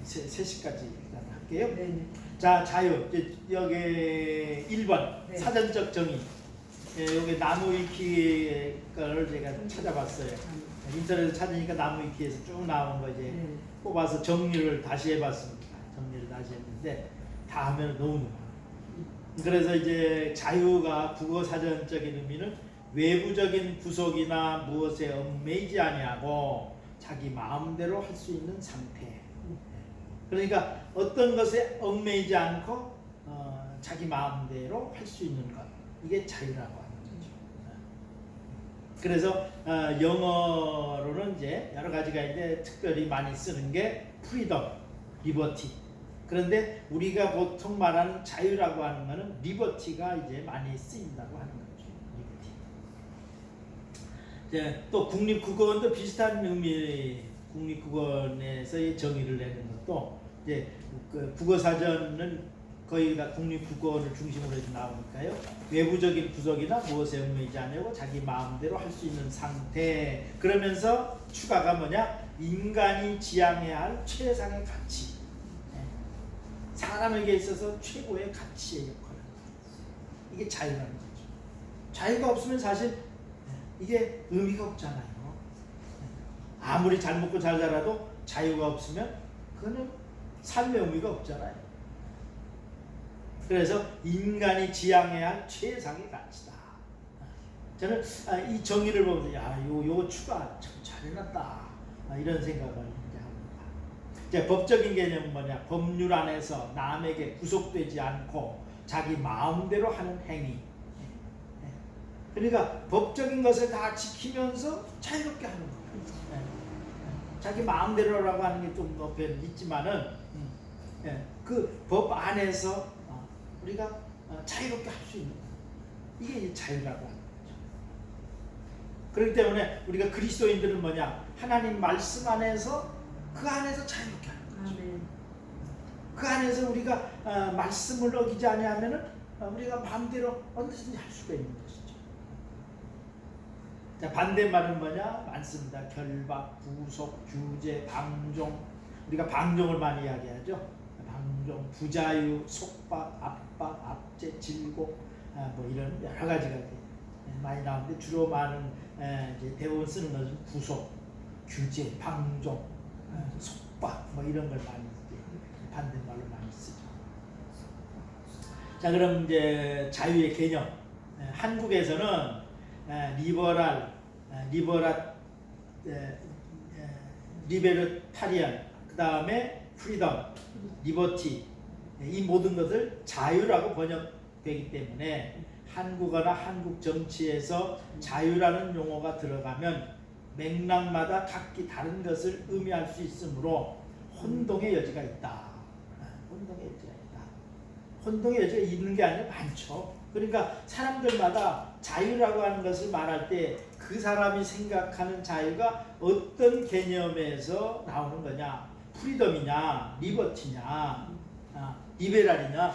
3시까지 일단 할게요. 네네. 자, 자유. 이제 여기 1번 네. 사전적 정의. 예, 여기 나무위키 거를 제가 찾아봤어요. 인터넷에 찾으니까 나무위키에서 쭉 나온 거 이제 네. 뽑아서 정리를 다시 해봤습니다. 정리를 다시 했는데 다 하면 너무 그래서 이제 자유가 국어 사전적인 의미는 외부적인 구속이나 무엇에 얽매이지 아니하고 자기 마음대로 할 수 있는 상태. 그러니까 어떤 것에 얽매이지 않고 자기 마음대로 할 수 있는 것, 이게 자유라고 하는 거죠. 그래서 영어로는 이제 여러 가지가 있는데 특별히 많이 쓰는 게 프리덤, 리버티. 그런데 우리가 보통 말하는 자유라고 하는 것은 리버티가 이제 많이 쓰인다고 하는 거죠. 리버티. 이제 또 국립국어원도 비슷한 의미, 국립국어원에서의 정의를 내는 것도 이제 그 국어사전은 거의 다 국립국어원을 중심으로 해서 나오니까요. 외부적인 구석이나 무엇에 얽매이지 않고 자기 마음대로 할 수 있는 상태. 그러면서 추가가 뭐냐? 인간이 지향해야 할 최상의 가치. 사람에게 있어서 최고의 가치의 역할을 하는 이게 자유라는 거죠. 자유가 없으면 사실 이게 의미가 없잖아요. 아무리 잘 먹고 잘 살아도 자유가 없으면 그거는 삶의 의미가 없잖아요. 그래서 인간이 지향해야 할 최상의 가치다. 저는 이 정의를 보면서 요거 추가 참 잘해놨다 이런 생각을 이제 법적인 개념은 뭐냐? 법률 안에서 남에게 구속되지 않고 자기 마음대로 하는 행위. 그러니까 법적인 것을 다 지키면서 자유롭게 하는 거예요. 자기 마음대로라고 하는 게 좀 높이는 있지만은 그 법 안에서 우리가 자유롭게 할 수 있는 거예요. 이게 자유라고 하는 거죠. 그렇기 때문에 우리가 그리스도인들은 뭐냐? 하나님 말씀 안에서 그 안에서 자유롭게 하는 거죠. 아멘. 그 안에서 우리가 말씀을 어기지 아니하면은 우리가 마음대로 언제든지 할 수가 있는 것이죠. 자, 반대말은 뭐냐? 많습니다. 결박, 구속, 규제, 방종. 우리가 방종을 많이 이야기하죠. 방종, 부자유, 속박, 압박, 압제, 질곡, 뭐 이런 여러 가지가 많이 나오는데 주로 많은 이제 대부분 쓰는 것은 구속, 규제, 방종, 속박 뭐 이런 걸 많이 반대말로 많이 쓰죠. 자, 그럼 이제 자유의 개념. 한국에서는 리베르타리안, 그 다음에 프리덤, 리버티, 이 모든 것을 자유라고 번역되기 때문에 한국어나 한국 정치에서 자유라는 용어가 들어가면 맥락마다 각기 다른 것을 의미할 수 있으므로 혼동의 여지가 있다. 혼동의 여지가 있다. 혼동의 여지가 있는 게 아니라 많죠. 그러니까 사람들마다 자유라고 하는 것을 말할 때 그 사람이 생각하는 자유가 어떤 개념에서 나오는 거냐? 프리덤이냐, 리버티냐, 리베랄이냐,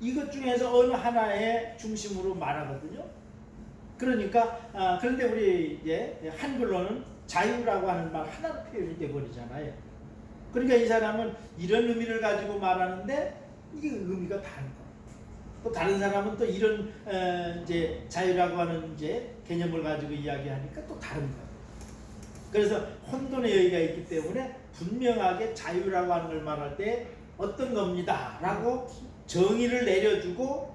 이것 중에서 어느 하나의 중심으로 말하거든요. 그러니까 그런데 우리 이제 한글로는 자유라고 하는 말 하나로 표현이 돼 버리잖아요. 그러니까 이 사람은 이런 의미를 가지고 말하는데 이게 의미가 다른 거예요. 또 다른 사람은 또 이런 이제 자유라고 하는 이제 개념을 가지고 이야기하니까 또 다른 거예요. 그래서 혼돈의 여지가 있기 때문에 분명하게 자유라고 하는 걸 말할 때 어떤 겁니다라고 정의를 내려주고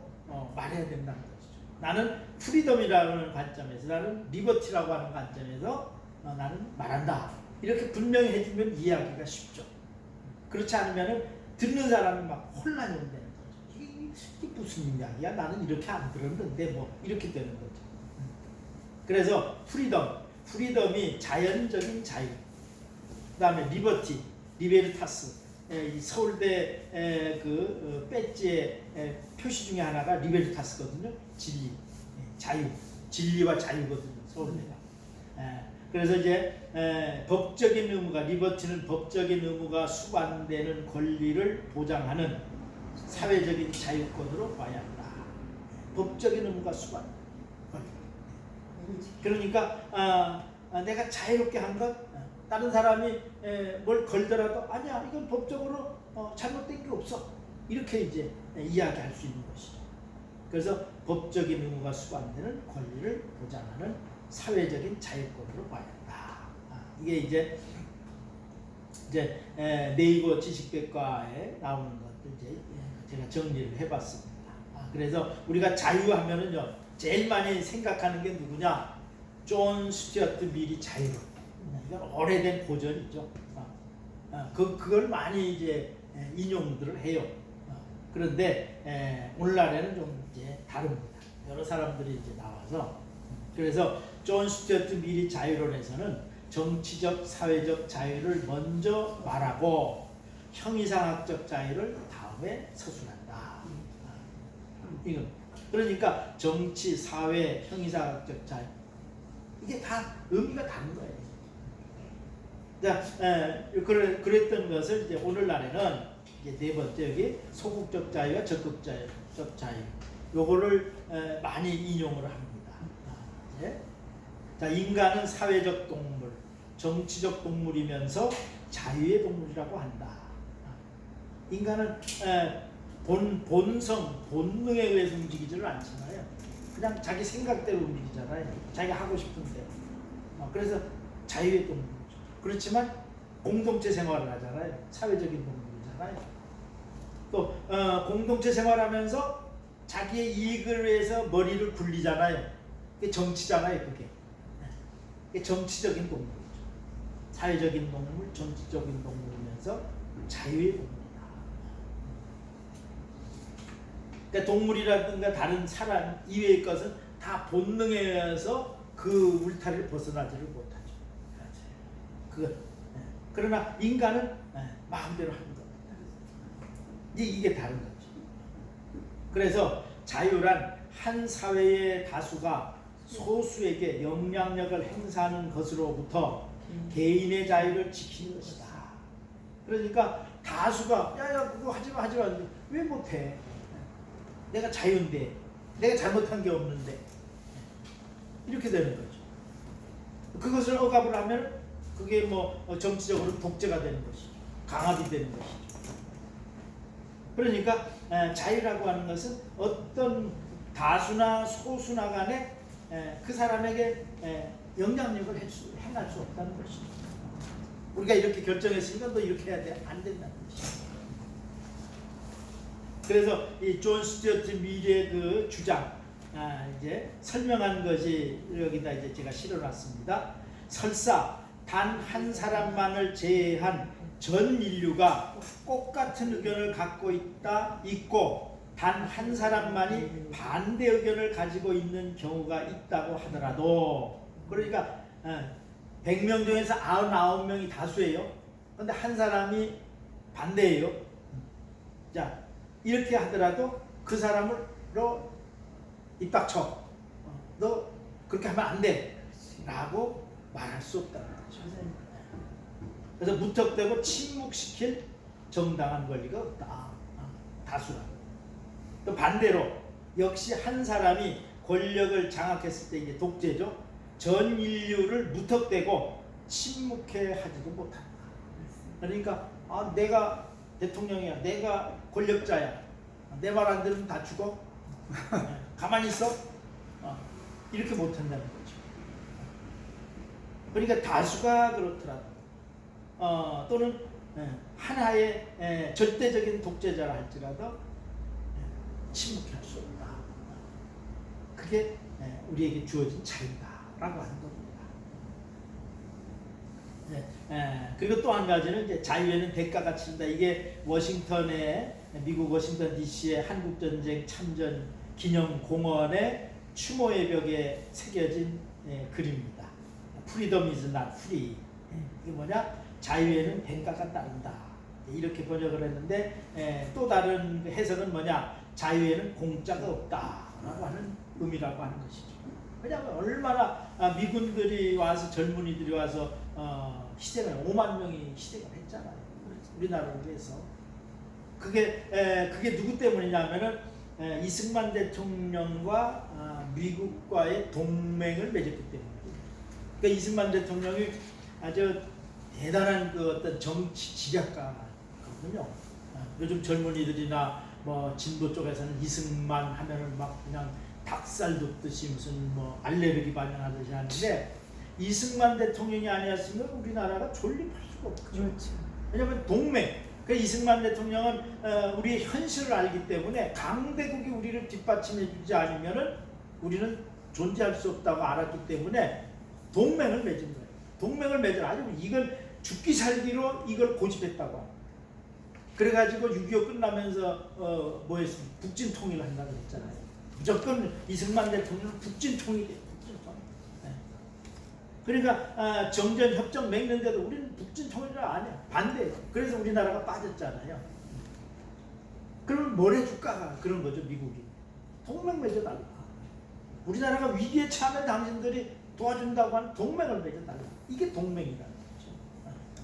말해야 된다는 것이죠. 나는 프리덤이라는 관점에서, 나는 리버티라고 하는 관점에서 나는 말한다. 이렇게 분명히 해주면 이해하기가 쉽죠. 그렇지 않으면 듣는 사람이 막 혼란이 온다는 거죠. 이게 무슨 이야기야? 나는 이렇게 안 들었는데 뭐 이렇게 되는 거죠. 그래서 프리덤이 자연적인 자유. 그 다음에 리버티, 리베르타스. 이 서울대 그 배지의 표시 중에 하나가 리베르타스거든요. 진리, 자유, 진리와 자유거든요. 서울대가. 그래서 이제 법적인 의무가, 리버티는 법적인 의무가 수반되는 권리를 보장하는 사회적인 자유권으로 봐야 한다. 법적인 의무가 수반 권리. 그러니까 내가 자유롭게 한 것, 다른 사람이 뭘 걸더라도 아니야 이건 법적으로 잘못된 게 없어 이렇게 이제 이야기할 수 있는 것이죠. 그래서 법적인 의무가 수반되는 권리를 보장하는 사회적인 자유권으로 봐야 한다. 이게 이제 네이버 지식백과에 나오는 것들 이제 제가 정리를 해봤습니다. 그래서 우리가 자유하면은요 제일 많이 생각하는 게 누구냐? 존 스튜어트 밀이 자유. 이건 오래된 고전이죠. 그걸 많이 이제 인용들을 해요. 그런데 오늘날에는 좀 이제 다릅니다. 여러 사람들이 이제 나와서 그래서 존 스튜어트 밀이 자유론에서는 정치적, 사회적 자유를 먼저 말하고 형이상학적 자유를 다음에 서술한다. 이건 그러니까 정치, 사회, 형이상학적 자유 이게 다 의미가 다른 거예요. 자, 그랬던 것을 이제 오늘날에는 이제 네 번째 여기 소극적 자유와 적극적 자유 요거를 많이 인용을 합니다. 자, 인간은 사회적 동물, 정치적 동물이면서 자유의 동물이라고 한다. 인간은 본성, 본능에 의해서 움직이지를 않잖아요. 그냥 자기 생각대로 움직이잖아요. 자기가 하고 싶은데. 그래서 자유의 동물이죠. 그렇지만 공동체 생활을 하잖아요. 사회적인 동물이잖아요. 또 공동체 생활하면서 자기의 이익을 위해서 머리를 굴리잖아요. 그게 정치잖아요. 그게 정치적인 동물이죠. 사회적인 동물, 정치적인 동물이면서 자유의 동물이다. 그러니까 동물이라든가 다른 사람 이외의 것은 다 본능에 의해서 그 울타리를 벗어나지를 못하죠. 그러나 인간은 마음대로 하는 겁니다. 이게 다른 거죠. 그래서 자유란 한 사회의 다수가 소수에게 영향력을 행사하는 것으로부터 개인의 자유를 지키는 것이다. 그러니까 다수가 야야 그거 하지마 왜 못해? 내가 자유인데 내가 잘못한 게 없는데 이렇게 되는 거죠. 그것을 억압을 하면 그게 뭐 정치적으로 독재가 되는 것이죠. 강압이 되는 것이죠. 그러니까 자유라고 하는 것은 어떤 다수나 소수나 간에 그 사람에게 영향력을 행할 수 없다는 것이죠. 우리가 이렇게 결정했으니까 너 이렇게 해야 돼. 안 된다는 것이죠. 그래서 이 존 스튜어트 밀의 그 주장 이제 설명한 것이 여기다 이제 제가 실어놨습니다. 설사 단 한 사람만을 제외한 전 인류가 똑같은 의견을 갖고 있고 단 한 사람만이 반대 의견을 가지고 있는 경우가 있다고 하더라도 그러니까 100명 중에서 99명이 다수예요. 근데 한 사람이 반대예요. 자, 이렇게 하더라도 그 사람으로 입 닥쳐. 너 그렇게 하면 안 돼. 라고 말할 수 없다는 거죠. 그래서 무턱대고 침묵시킬 정당한 권리가 없다. 다수라고. 또 반대로 역시 한 사람이 권력을 장악했을 때 이게 독재죠. 전 인류를 무턱대고 침묵해 하지도 못한다. 그러니까 내가 대통령이야. 내가 권력자야. 내 말 안 들으면 다 죽어. 가만히 있어. 이렇게 못한다는 거죠. 그러니까 다수가 그렇더라도 또는 하나의 절대적인 독재자라 할지라도 침묵할 수 없다. 그게 우리에게 주어진 자유다라고 하는 겁니다. 그리고 또 한 가지는 이제 자유에는 대가가 치른다. 이게 미국 워싱턴 DC의 한국전쟁 참전 기념 공원의 추모의 벽에 새겨진 글입니다. Freedom is not free. 이게 뭐냐? 자유에는 대가가 따른다. 이렇게 번역을 했는데 또 다른 해석은 뭐냐? 자유에는 공짜가 없다라고 하는 의미라고 하는 것이죠. 왜냐하면 얼마나 미군들이 와서 젊은이들이 와서 희생을 5만 명이 희생을 했잖아요. 우리나라를 위해서. 그게 누구 때문이냐면은 이승만 대통령과 미국과의 동맹을 맺었기 때문에. 그러니까 이승만 대통령이 아주 대단한 그 어떤 정치 지략가거든요. 요즘 젊은이들이나 뭐 진보 쪽에서는 이승만 하면은 막 그냥 닭살 돋듯이 무슨 뭐 알레르기 반응하듯이 하는데, 이승만 대통령이 아니었으면 우리나라가 존립할 수가 없죠. 그렇죠. 왜냐하면 동맹. 그 이승만 대통령은 우리의 현실을 알기 때문에 강대국이 우리를 뒷받침해주지 않으면은 우리는 존재할 수 없다고 알았기 때문에 동맹을 맺은 거예요. 동맹을 맺으라. 아주 이걸 죽기 살기로 이걸 고집했다고 합니다. 그래가지고 6.25 끝나면서 뭐 했습니까? 북진 통일을 한다고 그랬잖아요. 무조건 이승만 대통령은 북진 통일이에요. 북진 통일. 네. 그러니까 정전 협정 맺는데도 우리는 북진 통일을 아니야. 반대예요. 그래서 우리나라가 빠졌잖아요. 그러면 뭘 해줄까? 그런 거죠, 미국이. 동맹 맺어달라. 우리나라가 위기에 처하면 당신들이 도와준다고 하는 동맹을 맺어달라. 이게 동맹이라는 거죠.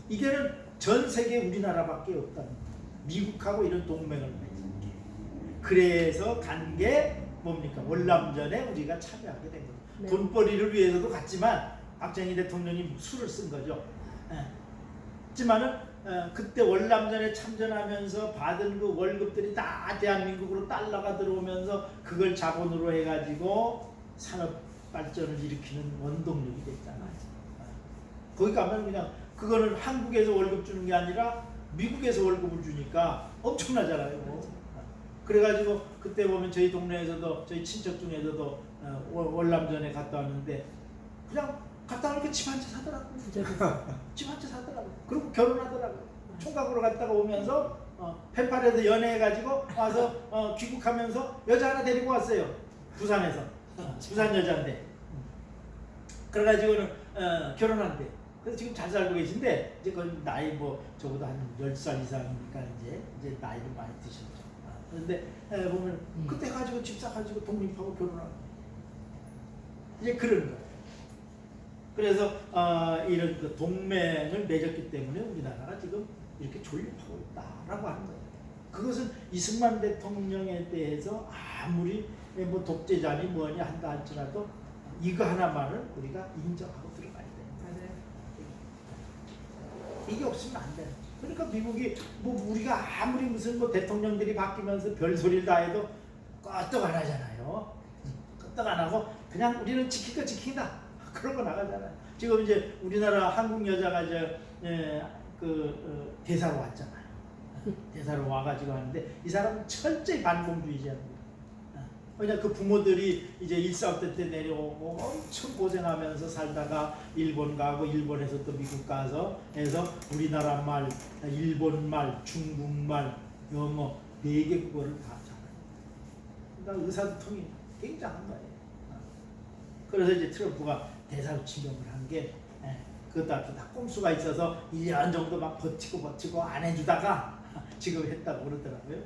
이게는 전 세계 우리나라밖에 없다는 거예요. 미국하고 이런 동맹을 맺은 게. 그래서 간 게 뭡니까? 월남전에 우리가 참여하게 된 거예요. 네. 돈벌이를 위해서도 갔지만 박정희 대통령이 수를 쓴 거죠. 하지만은 그때 월남전에 참전하면서 받은 그 월급들이 다 대한민국으로 달러가 들어오면서 그걸 자본으로 해가지고 산업 발전을 일으키는 원동력이 됐잖아요. 거기 가면 그냥 그거는 한국에서 월급 주는 게 아니라 미국에서 월급을 주니까 엄청나잖아요. 그래가지고 그때 보면 저희 동네에서도 저희 친척 중에서도 월남전에 갔다 왔는데 그냥 갔다 오니까 집 한 채 사더라고요. 집 한 채 사더라고요. 그리고 결혼하더라고요. 총각으로 갔다가 오면서 펜팔에서 연애해가지고 와서 귀국하면서 여자 하나 데리고 왔어요. 부산에서. 부산 여자인데. 그래가지고는 결혼한대. 그래서 지금 잘 살고 계신데 이제 그 나이 뭐 저보다 한 10살 이상이니까 이제 나이를 많이 드셨죠. 그런데 보면 그때 가지고 집 사가지고 독립하고 결혼하고 이제 그런 거예요. 그래서 이런 그 동맹을 맺었기 때문에 우리나라가 지금 이렇게 존립하고 있다라고 하는 거예요. 그것은 이승만 대통령에 대해서 아무리 뭐 독재자니 뭐니 한다 할지라도 이거 하나만은 우리가 인정하고 들어가야 돼요. 맞아요. 이게 없으면 안 돼요. 그러니까 미국이 뭐 우리가 아무리 무슨 뭐 대통령들이 바뀌면서 별소리를 다 해도 끄떡 안 하잖아요. 끄떡 안 하고 그냥 우리는 지킬 거 지킨다. 그러고 나가잖아요. 지금 이제 우리나라 한국 여자가 대사로 왔잖아요. 대사로 와가지고 하는데 이 사람은 철저히 반공주의자입니다. 왜냐 그 부모들이 이제 일사후퇴 때 내려오고 엄청 고생하면서 살다가 일본 가고 일본에서 또 미국 가서 해서 우리나라 말, 일본 말, 중국 말, 영어 4개 국어를 다 잘해요. 그러니까 의사소통이 굉장한 거예요. 그래서 이제 트럼프가 대사로 지명을 한 게 그것도 다 꼼수가 있어서 1년 정도 막 버티고 안 해주다가 지금 했다고 그러더라고요.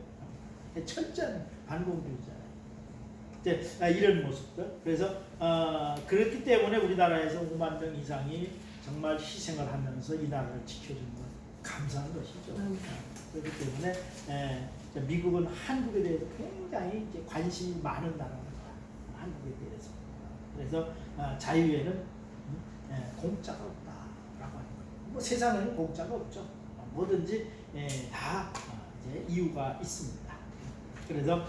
철저한 반공주의잖아요. 이제 이런 모습들. 그래서 그렇기 때문에 우리나라에서 5만 명 이상이 정말 희생을 하면서 이 나라를 지켜준 건 감사한 것이죠. 그렇기 때문에 미국은 한국에 대해서 굉장히 이제 관심이 많은 나라입니다. 한국에 대해서. 그래서 자유에는 공짜가 없다라고 하는 거예요. 뭐 세상에는 공짜가 없죠. 뭐든지 다 이제 이유가 있습니다. 그래서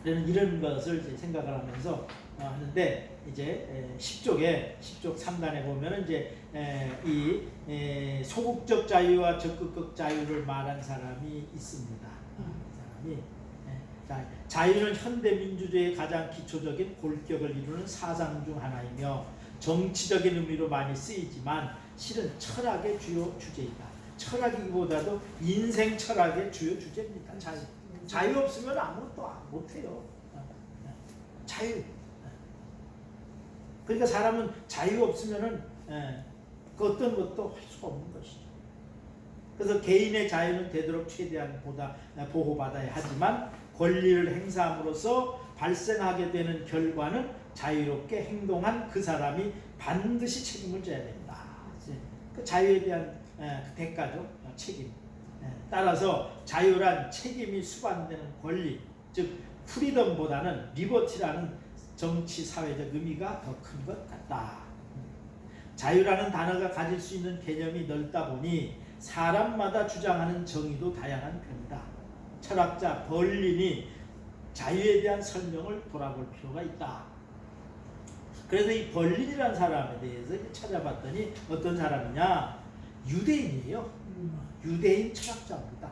이런 것을 이제 생각을 하면서 하는데 이제 10쪽 3단에 보면은 이제 이 소극적 자유와 적극적 자유를 말한 사람이 있습니다. 사람이 자유는 현대 민주주의의 가장 기초적인 골격을 이루는 사상 중 하나이며 정치적인 의미로 많이 쓰이지만 실은 철학의 주요 주제이다. 철학이기보다도 인생 철학의 주요 주제입니다. 자유 없으면 아무것도 못해요. 자유. 그러니까 사람은 자유 없으면은 그 어떤 것도 할 수가 없는 것이죠. 그래서 개인의 자유는 되도록 최대한 보호받아야 하지만 권리를 행사함으로써 발생하게 되는 결과는 자유롭게 행동한 그 사람이 반드시 책임을 져야 된다. 그 자유에 대한 대가죠. 책임. 따라서 자유란 책임이 수반되는 권리, 즉 프리덤보다는 리버티라는 정치 사회적 의미가 더 큰 것 같다. 자유라는 단어가 가질 수 있는 개념이 넓다 보니 사람마다 주장하는 정의도 다양한 편이다. 철학자 벌린이 자유에 대한 설명을 돌아볼 필요가 있다. 그래서 이 벌린이라는 사람에 대해서 찾아봤더니 어떤 사람이냐? 유대인이에요. 유대인 철학자입니다.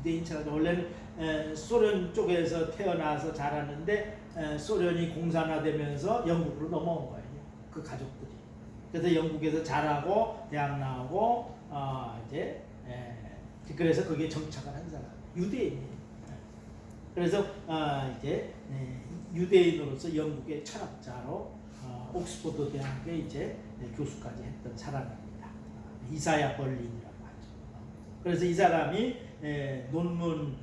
유대인 철학자. 원래는 소련 쪽에서 태어나서 자랐는데 소련이 공산화되면서 영국으로 넘어온 거예요. 그 가족들이. 그래서 영국에서 자라고 대학 나오고 이제 그래서 거기에 정착을 한 사람. 유대인이에요. 그래서 이제 유대인으로서 영국의 철학자로 옥스퍼드 대학에 이제 교수까지 했던 사람입니다. 이사야 벌린이라고 하죠. 그래서 이 사람이 논문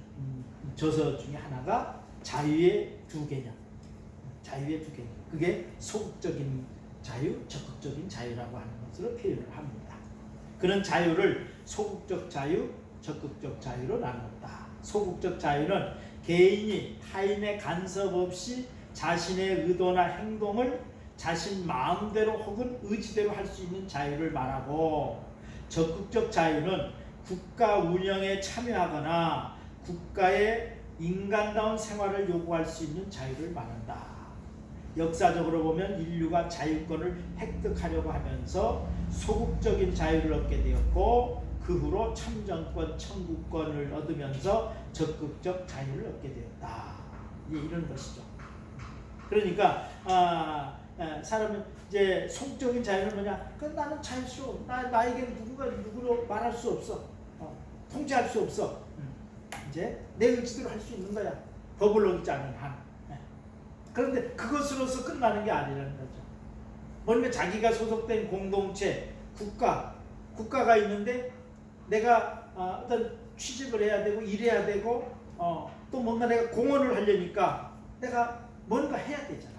저서 중에 하나가 자유의 두 개념. 자유의 두 개념. 그게 소극적인 자유, 적극적인 자유라고 하는 것으로 표현을 합니다. 그런 자유를 소극적 자유, 적극적 자유로 나눴다. 소극적 자유는 개인이 타인의 간섭 없이 자신의 의도나 행동을 자신 마음대로 혹은 의지대로 할 수 있는 자유를 말하고, 적극적 자유는 국가 운영에 참여하거나 국가의 인간다운 생활을 요구할 수 있는 자유를 말한다. 역사적으로 보면 인류가 자유권을 획득하려고 하면서 소극적인 자유를 얻게 되었고, 그 후로 참정권, 청구권을 얻으면서 적극적 자유를 얻게 되었다. 이런 것이죠. 그러니까 사람은 이제 성적인 자유는 뭐냐? 나는 자유스러워. 나에게 누구가 누구로 말할 수 없어. 통제할 수 없어. 이제 내 의지대로 할 수 있는 거야. 법을 어기지 않는 한. 그런데 그것으로서 끝나는 게 아니라는 거죠. 뭔가 자기가 소속된 공동체, 국가가 있는데 내가 어떤 취직을 해야 되고 일해야 되고 또 뭔가 내가 공헌을 하려니까 내가 뭔가 해야 되잖아요.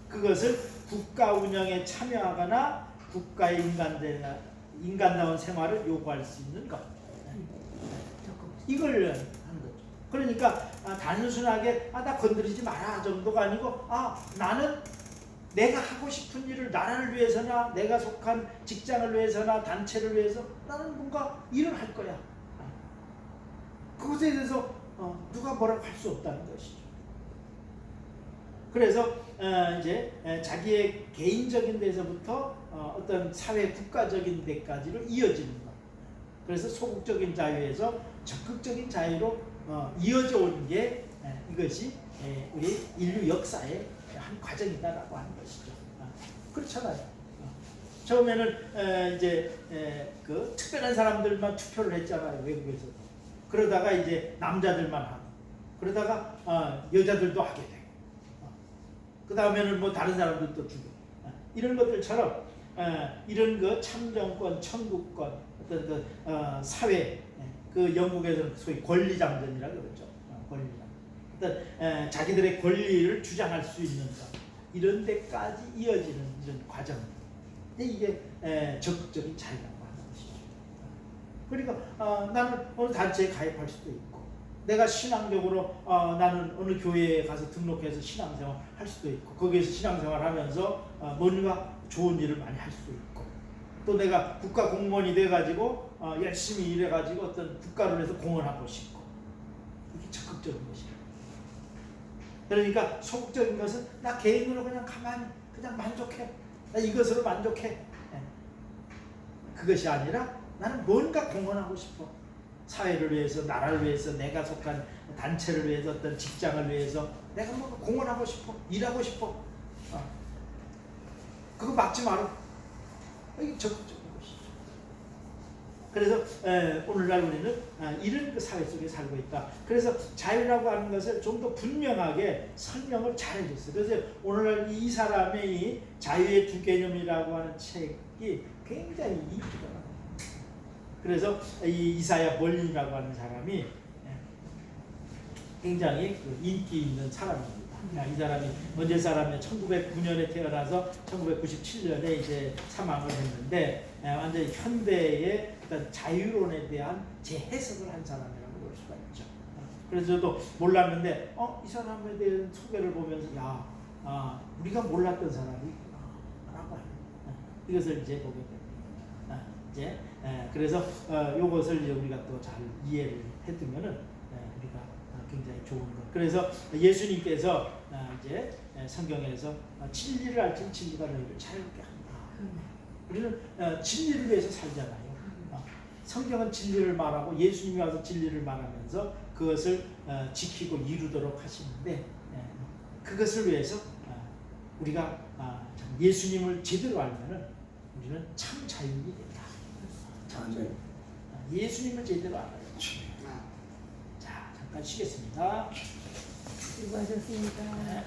그것을 국가 운영에 참여하거나 국가의 인간다운 생활을 요구할 수 있는 것. 이걸 하는 거죠. 그러니까 단순하게 나 건드리지 마라 정도가 아니고 나는 내가 하고 싶은 일을 나라를 위해서나 내가 속한 직장을 위해서나 단체를 위해서 나는 뭔가 일을 할 거야. 그것에 대해서 누가 뭐라고 할 수 없다는 것이죠. 그래서 이제 자기의 개인적인 데서부터 어떤 사회 국가적인 데까지로 이어지는 것. 그래서 소극적인 자유에서 적극적인 자유로 이어져 온 게 이것이 우리 인류 역사의 한 과정이다라고 하는 것이죠. 그렇잖아요. 처음에는 이제 그 특별한 사람들만 투표를 했잖아요, 외국에서도. 그러다가 이제 남자들만 하고, 그러다가 여자들도 하게 되고, 그 다음에는 뭐 다른 사람들도 주고, 이런 것들처럼 이런 그 참정권, 청구권, 어떤 그 사회, 그 영국에서는 소위 권리장전이라고 그러죠. 권리장. 어떤 자기들의 권리를 주장할 수 있는 것, 이런 데까지 이어지는 이런 과정. 이게 적극적인 자유라고 하는 것이죠. 그러니까 나는 어느 단체에 가입할 수도 있고, 내가 신앙적으로 나는 어느 교회에 가서 등록해서 신앙생활 할 수도 있고, 거기에서 신앙생활 하면서 뭔가 좋은 일을 많이 할 수도 있고, 또 내가 국가 공무원이 돼가지고 열심히 일해가지고 어떤 국가를 위해서 공헌하고 싶고, 이게 적극적인 것이에요. 그러니까 소극적인 것은 나 개인으로 그냥 가만히 그냥 만족해. 나 이것으로 만족해. 그것이 아니라 나는 뭔가 공헌하고 싶어. 사회를 위해서, 나라를 위해서, 내가 속한 단체를 위해서, 어떤 직장을 위해서 내가 뭔가 공헌하고 싶어. 일하고 싶어. 그거 막지 마라. 이게 적극적인 것이죠. 그래서 오늘날 우리는 이런 그 사회 속에 살고 있다. 그래서 자유라고 하는 것을 좀 더 분명하게 설명을 잘 해줬어요. 그래서 오늘날 이 사람의 이 자유의 두 개념이라고 하는 책이 굉장히 인기가 많아요. 그래서 이 이사야 벌린이라고 하는 사람이 굉장히 그 인기 있는 사람입니다. 이 사람이 언제 사람이 1909년에 태어나서 1997년에 이제 사망을 했는데 완전히 현대의 어떤 자유론에 대한 재해석을 한 사람이라고 볼 수가 있죠. 그래서 저도 몰랐는데 이 사람에 대한 소개를 보면서 우리가 몰랐던 사람이 있구나 라고 합니다. 이것을 이제 보게 됩니다. 이제 그래서 요것을 이제 우리가 또 잘 이해를 해두면은 우리가 굉장히 좋은 것. 그래서 예수님께서 이제 성경에서 진리를 알지는 진리가 너희를 자유롭게 한다. 우리는 진리를 위해서 살잖아요. 성경은 진리를 말하고 예수님이 와서 진리를 말하면서 그것을 지키고 이루도록 하시는데 그것을 위해서 우리가 예수님을 제대로 알면은 우리는 참 자유인이 된다. 아멘. 예수님을 제대로 알아야 자, 잠깐 쉬겠습니다. 수고하셨습니다.